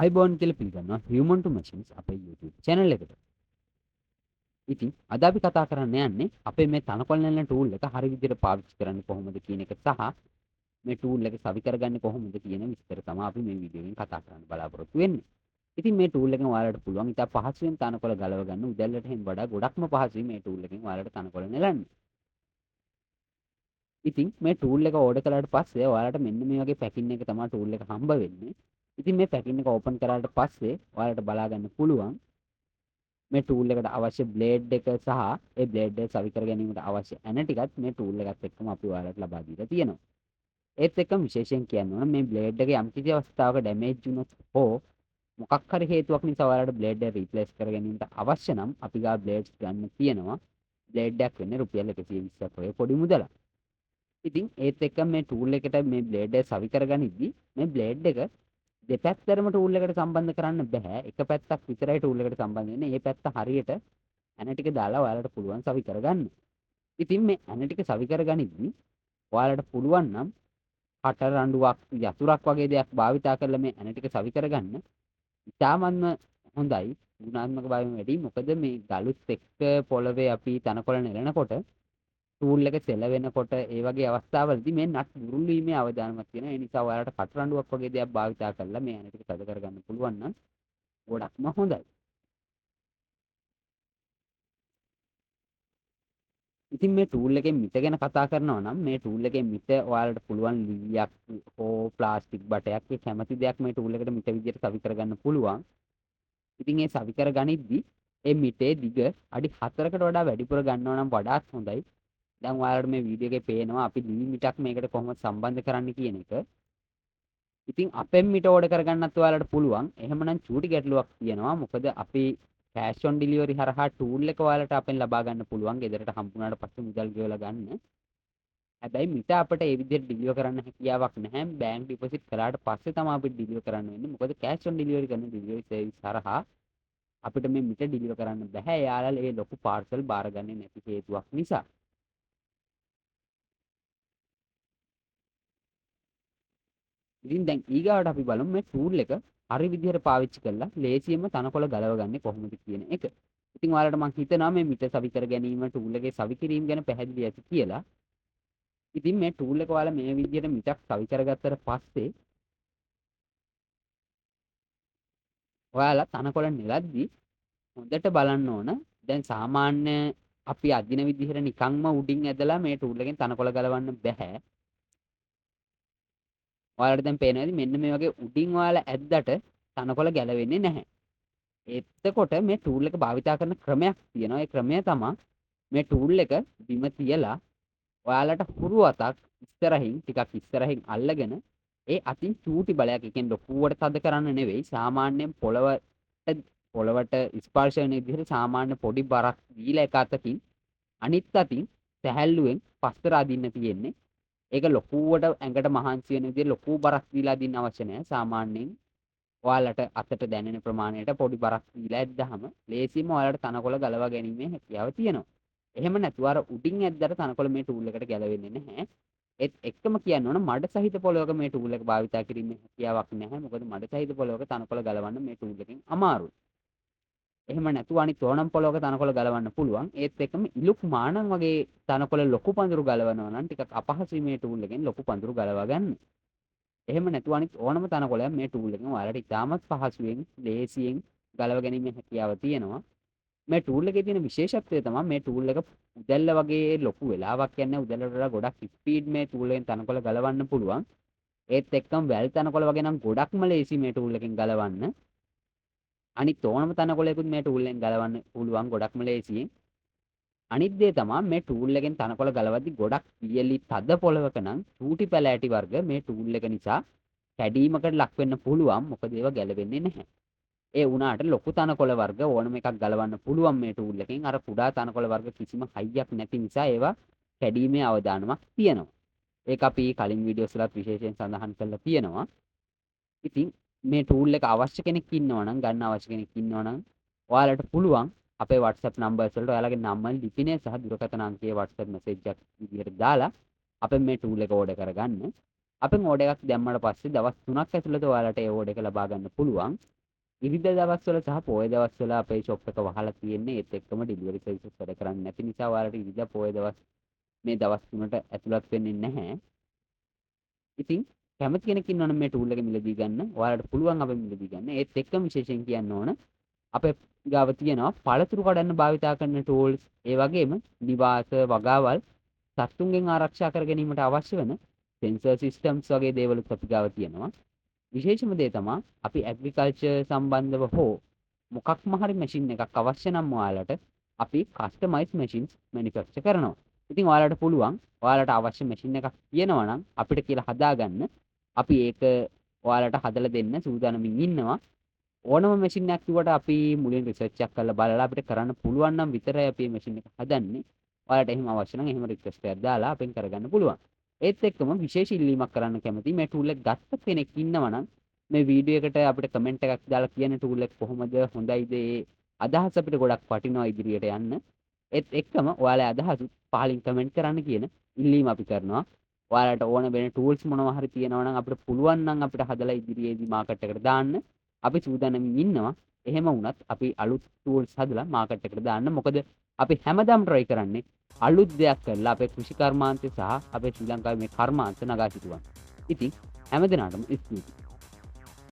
ආයිබෝන් කියලා පිළිගන්නවා Human to Machines අපේ YouTube channel එකට. ඉතින් අද අපි කතා කරන්න යන්නේ අපේ මේ තනකොළ නෙලන tool එක හරි විදිහට පාවිච්චි කරන්නේ කොහොමද කියන එක සහ මේ tool එක සවි කරගන්නේ කොහොමද කියන විස්තර තමයි අපි මේ වීඩියෝ එකෙන් කතා කරන්න බලාපොරොත්තු වෙන්නේ. ඉතින් මේ tool එකෙන් ඔයාලට පුළුවන් ඉතා පහසුවෙන් තනකොළ ගලව ගන්න උදැල්ලට හෙන් වඩා ගොඩක්ම පහසුයි මේ tool එකෙන් ඔයාලට තනකොළ නෙලන්න. ඉතින් මේ tool එක ඕඩර් කළාට පස්සේ ඔයාලට මෙන්න මේ වගේ පැකින් එක තමයි tool එක හම්බ වෙන්නේ. ඉතින් මේ පැකින් එක ඕපන් කරාට පස්සේ ඔයාලට බලා ගන්න පුළුවන් මේ tool එකට අවශ්‍ය blade එක සහ ඒ blade එක සවි කර ගැනීමට අවශ්‍ය ඇන ටිකත් මේ tool එකත් එක්කම අපි ඔයාලට ලබා දීලා තියෙනවා. ඒත් එක්කම විශේෂයෙන් කියන්න ඕන මේ blade එක යම් කිසි අවස්ථාවක damage වුණොත් හෝ මොකක් හරි හේතුවක් නිසා ඔයාලට blade එක replace කර ගැනීමට අවශ්‍ය නම් අපි ගා blades ගන්න තියෙනවා. blade එකක් වෙන්නේ රුපියල් 120ක් වගේ පොඩි මුදලක්. ඉතින් ඒත් එක්ක මේ tool එකට මේ blade එක සවි කරගනිද්දි මේ blade එක දෙපැත්තටම tool එකට සම්බන්ධ කරන්න බෑ. එක පැත්තක් විතරයි tool එකට සම්බන්ධ වෙන්නේ. මේ පැත්ත හරියට ඇන ටික දාලා ඔයාලට පුළුවන් සවි කරගන්න. ඉතින් මේ ඇන ටික සවි කරගනිද්දි ඔයාලට පුළුවන් නම් කටර රණ්ඩුවක් යතුරක් වගේ දෙයක් භාවිතා කරලා මේ ඇන ටික සවි කරගන්න. ඉතාමත්ම හොඳයි. ගුණාත්මක භාවය වැඩි. මොකද මේ ගලුත් එක්ක පොළවේ අපි තනකොළ නෙලනකොට tool එක සෙල වෙනකොට ඒ වගේ අවස්ථාවලදී මේ නට් බුරුල් වීමේ අවදානමක් තියෙනවා. ඒ නිසා ඔයාලට කටරඬුවක් වගේ දෙයක් භාවිතා කරලා මේ ඇන ටික තද කරගන්න පුළුවන් නම් ගොඩක්ම හොඳයි. ඉතින් මේ tool එකේ මිට ගැන කතා කරනවා නම් මේ tool එකේ මිට ඔයාලට පුළුවන් ලීයක් හෝ ප්ලාස්ටික් බටයක් ඒ කැමති දෙයක් මේ tool එකට මිට විදියට සවි කරගන්න පුළුවන්. ඉතින් ඒ සවි කරගනිද්දි ඒ මිටේ දිග අඩි 4කට වඩා වැඩිපුර ගන්නවා නම් වඩාත් හොඳයි. දැන් ඔයාලට මේ වීඩියෝ එකේ පේනවා අපි ලී මිටක් මේකට කොහොමද සම්බන්ධ කරන්න කියන එක. ඉතින් අපෙන් මිට ඕඩර් කරගන්නත් ඔයාලට පුළුවන්. එහෙමනම් චූටි ගැටලුවක් තියෙනවා. මොකද අපි cash on delivery හරහා tool එක ඔයාලට අපෙන් ලබා ගන්න පුළුවන්. ගෙදරට හම්බුනාට පස්සේ මුදල් ගෙවලා ගන්න. හැබැයි මිට අපිට ඒ විදිහට ඩිලිවර් කරන්න හැකියාවක් නැහැ. බැංක් ඩිපොසිට් කරාට පස්සේ තමයි අපිට ඩිලිවර් කරන්න වෙන්නේ. මොකද cash on delivery කරන delivery service හරහා අපිට මේ මිට ඩිලිවර් කරන්න බෑ. එයාලා ඒ ලොකු පාර්සල් බාරගන්නේ නැති හේතුවක් නිසා. ඉතින් දැන් ඊගාවට අපි බලමු මේ tool එක හරි විදිහට පාවිච්චි කරලා ලේසියෙන්ම තනකොළ ගලවගන්නේ කොහොමද කියන එක. ඉතින් ඔයාලට මම හිතනවා මේ මිට සවි කර ගැනීම tool එකේ සවි කිරීම ගැන පැහැදිලි ඇති කියලා. ඉතින් මේ tool එක ඔයාලා මේ විදිහට මිටක් සවි කරගත්තට පස්සේ ඔයාලා තනකොළ නෙලද්දි හොඳට බලන්න ඕන. දැන් සාමාන්‍ය අපි අදින විදිහට නිකන්ම උඩින් ඇදලා මේ tool එකෙන් තනකොළ ගලවන්න බෑ. ඔයාලට දැන් පේනවා ඇති මෙන්න මේ වගේ උඩින් ඔයාලා ඇද්දට තනකොළ ගැලවෙන්නේ නැහැ. එතකොට මේ tool එක භාවිතා කරන ක්‍රමයක් තියෙනවා. ඒ ක්‍රමය තමයි මේ tool එක බිම තියලා ඔයාලට හුරු අතක් ඉස්සරහින් ටිකක් ඉස්සරහින් අල්ලගෙන ඒ අතින් චූටි බලයක් ඒ කියන්නේ ලොකුවට තද කරන්න නෙවෙයි සාමාන්‍යයෙන් පොළවට ස්පර්ශ වෙන විදිහට සාමාන්‍ය පොඩි බරක් දීලා එක අතකින් අනිත් අතින් සැහැල්ලුවෙන් පස්තර අදින්න තියෙන්නේ. ඒක ලොකුවට ඇඟට මහන්සි වෙන විදිහට ලොකු බරක් දීලා අදින්න අවශ්‍ය නැහැ. සාමාන්‍යයෙන් ඔයාලට අතට දැනෙන ප්‍රමාණයට පොඩි බරක් දීලා ඇද්දාම ලේසියෙන්ම ඔයාලට තනකොළ ගලවා ගැනීමේ හැකියාව තියෙනවා. එහෙම නැතුව අර උඩින් ඇද්දට තනකොළ මේ tool එකට ගැලවෙන්නේ නැහැ. ඒත් එක්කම කියන්න ඕන මඩ සහිත පොළොවක මේ tool එක භාවිතා කිරීමේ හැකියාවක් නැහැ. මොකද මඩ සහිත පොළොවක තනකොළ ගලවන්න මේ tool එකෙන් අමාරුයි. එහෙම නැතුව අනිත් ඕනම් පොළොවක තනකොළ ගලවන්න පුළුවන්. ඒත් එක්කම ඉලුක් මානම් වගේ තනකොළ ලොකු පඳුරු ගලවනවා නම් ටිකක් අපහසුයි මේ tool එකෙන් ලොකු පඳුරු ගලවා ගන්න. එහෙම නැතුව අනිත් ඕනම තනකොළයක් මේ tool එකෙන් ඔයාලට ඉතාමත් පහසුවෙන් ලේසියෙන් ගලව ගැනීමේ හැකියාව තියෙනවා. මේ tool එකේ තියෙන විශේෂත්වය තමයි මේ tool එක උදැල්ල වගේ ලොකු වෙලාවක් යන්නේ උදැල්ලට වඩා ගොඩක් ස්පීඩ් මේ tool එකෙන් තනකොළ ගලවන්න පුළුවන්. ඒත් එක්කම වැල් තනකොළ වගේ නම් ගොඩක්ම ලේසි මේ tool එකෙන් ගලවන්න. අනිත් ඕනම තනකොළයකුත් මේ tool එකෙන් ගලවන්න පුළුවන් ගොඩක්ම ලේසියෙන්. අනිත් දේ තමයි මේ tool එකෙන් තනකොළ ගලවද්දි ගොඩක් පියලි තද පොළවක නම් චූටි පැලෑටි වර්ග මේ tool එක නිසා කැඩීමකට ලක් වෙන්න පුළුවන්. මොකද ඒවා ගැලවෙන්නේ නැහැ. ඒ වුණාට ලොකු තනකොළ වර්ග ඕනම එකක් ගලවන්න පුළුවන් මේ tool එකෙන්. අර කුඩා තනකොළ වර්ග කිසිම හයියක් නැති නිසා ඒවා කැඩීමේ අවදානමක් තියෙනවා. ඒක අපි කලින් වීඩියෝස් වලත් විශේෂයෙන් සඳහන් කරලා තියෙනවා. ඉතින් මේ tool එක අවශ්‍ය කෙනෙක් ඉන්නවා නම් ගන්න අවශ්‍ය කෙනෙක් ඉන්නවා නම් ඔයාලට පුළුවන් අපේ WhatsApp numbers වලට ඔයාලගේ නම ලිපිනය සහ දුරකථන අංකයේ WhatsApp message එකක් විදිහට දාලා අපෙන් මේ tool එක order කරගන්න. අපෙන් ඕඩර් එකක් දැම්මට පස්සේ දවස් 3ක් ඇතුළත ඔයාලට ඒ ඕඩර් එක ලබා ගන්න පුළුවන්. ඉරිදා දවස්වල සහ පොය දවස්වල අපේ ෂොප් එක වහලා තියෙන්නේ. ඒත් එක්කම ඩෙලිවරි සර්විසස් වැඩ කරන්නේ නැති නිසා ඔයාලට ඉරිදා පොය දවස් මේ දවස් 3ට ඇතුළත් වෙන්නේ නැහැ. ඉතින් කැමති කෙනෙක් ඉන්නවනම් මේ ටූල් එක මිලදී ගන්න. ඔයාලට පුළුවන් අපෙන් මිලදී ගන්න. ඒත් එක්කම විශේෂයෙන් කියන්න ඕන අපේ ගාව තියෙනවා පළතුරු කඩන්න භාවිතා කරන ටූල්ස්. ඒ වගේම නිවාස වගාවල් සත්තුන්ගෙන් ආරක්ෂා කර ගැනීමට අවශ්‍ය වෙන සෙන්සර් සිස්ටම්ස් වගේ දේවලුත් අපි ගාව තියෙනවා. විශේෂම දේ තමයි අපි ඇග්‍රිකල්චර් සම්බන්ධව හෝ මොකක්ම හරි මැෂින් එකක් අවශ්‍ය නම් ඔයාලට අපි කස්ටමයිස් මැෂින්ස් මැනුෆැක්චර් කරනවා. ඉතින් ඔයාලට පුළුවන් ඔයාලට අවශ්‍ය මැෂින් එකක් තියෙනවා නම් අපිට කියලා හදාගන්න. අපි ඒක ඔයාලට හදලා දෙන්න සූදානමින් ඉන්නවා. ඕනම මැෂින් එකක් කිව්වට අපි මුලින් රිසර්ච් එකක් කරලා බලලා අපිට කරන්න පුළුවන් නම් විතරයි අපි මේ මැෂින් එක හදන්නේ. ඔයාලට එහෙම අවශ්‍ය නම් එහෙම රික්වෙස්ට් එකක් දාලා අපෙන් කරගන්න පුළුවන්. ඒත් එක්කම විශේෂ ඉල්ලීමක් කරන්න කැමතියි. මේ ටූල් එක ගත්ත කෙනෙක් ඉන්නවා නම් මේ වීඩියෝ එකට අපිට කමෙන්ට් එකක් දාලා කියන ටූල් එක කොහොමද හොඳයිද ඒ අදහස් අපිට ගොඩක් වටිනවා ඉදිරියට යන්න. ඒත් එක්කම ඔයාලා අදහස් පහලින් කමෙන්ට් කරන්න කියන ඉල්ලීම අපි කරනවා. ඔයාලට ඕන වෙන ටූල්ස් මොනවා හරි තියෙනවා නම් අපිට පුළුවන් නම් අපිට හදලා ඉදිරියේදී මාකට් එකට දාන්න. අපි සූදානම්ින් ඉන්නවා. එහෙම වුණත් අපි අලුත් ටූල්ස් හදලා මාකට් එකට දාන්න. මොකද අපි හැමදාම try කරන්නේ අලුත් දෙයක් කරලා අපේ කෘෂි කර්මාන්තය සහ අපේ ශ්‍රී ලංකාවේ මේ කර්මාන්ත නගා සිටුවන්න. ඉතින් හැමදෙනාටම ස්තුතියි.